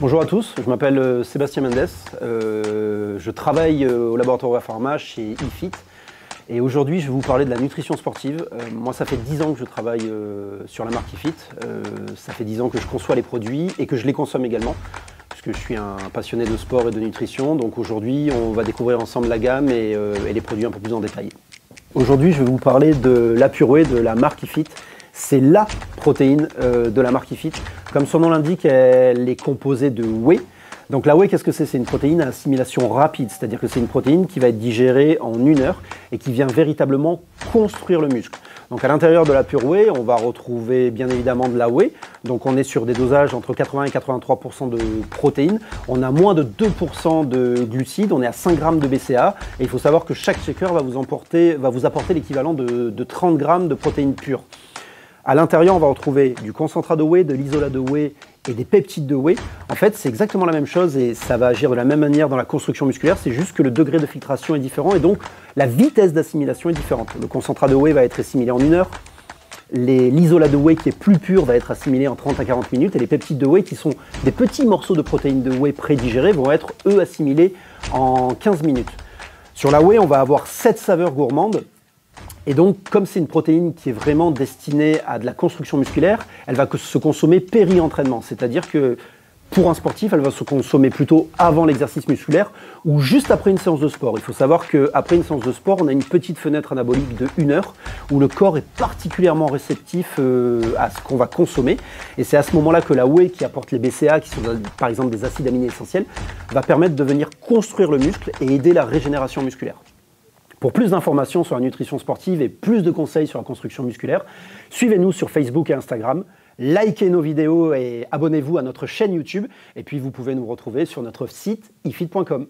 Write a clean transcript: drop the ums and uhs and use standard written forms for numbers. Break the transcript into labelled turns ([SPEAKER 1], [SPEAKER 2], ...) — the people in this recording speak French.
[SPEAKER 1] Bonjour à tous, je m'appelle Sébastien Mendes, je travaille au laboratoire Pharma chez IFIT et aujourd'hui je vais vous parler de la nutrition sportive. Moi ça fait 10 ans que je travaille sur la marque IFIT, ça fait 10 ans que je conçois les produits et que je les consomme également puisque je suis un passionné de sport et de nutrition, donc aujourd'hui on va découvrir ensemble la gamme et les produits un peu plus en détail. Aujourd'hui je vais vous parler de la Pure Whey de la marque IFIT. C'est la protéine de la marque IFIT. Comme son nom l'indique, elle est composée de whey. Donc la whey, qu'est-ce que c'est? C'est une protéine à assimilation rapide, c'est-à-dire que c'est une protéine qui va être digérée en 1 heure et qui vient véritablement construire le muscle. Donc à l'intérieur de la Pure Whey, on va retrouver bien évidemment de la whey. Donc on est sur des dosages entre 80 et 83% de protéines. On a moins de 2% de glucides, on est à 5 grammes de BCAA. Et il faut savoir que chaque shaker va vous apporter l'équivalent de 30 grammes de protéines pures. À l'intérieur, on va retrouver du concentrat de whey, de l'isolat de whey et des peptides de whey. En fait, c'est exactement la même chose et ça va agir de la même manière dans la construction musculaire. C'est juste que le degré de filtration est différent et donc la vitesse d'assimilation est différente. Le concentrat de whey va être assimilé en 1 heure. L'isolat de whey qui est plus pur va être assimilé en 30 à 40 minutes et les peptides de whey qui sont des petits morceaux de protéines de whey prédigérés vont être eux assimilés en 15 minutes. Sur la whey, on va avoir 7 saveurs gourmandes. Et donc, comme c'est une protéine qui est vraiment destinée à de la construction musculaire, elle va se consommer péri-entraînement. C'est-à-dire que pour un sportif, elle va se consommer plutôt avant l'exercice musculaire ou juste après une séance de sport. Il faut savoir qu'après une séance de sport, on a une petite fenêtre anabolique de 1 heure où le corps est particulièrement réceptif à ce qu'on va consommer. Et c'est à ce moment-là que la whey, qui apporte les BCAA, qui sont par exemple des acides aminés essentiels, va permettre de venir construire le muscle et aider la régénération musculaire. Pour plus d'informations sur la nutrition sportive et plus de conseils sur la construction musculaire, suivez-nous sur Facebook et Instagram, likez nos vidéos et abonnez-vous à notre chaîne YouTube. Et puis vous pouvez nous retrouver sur notre site ifit.com.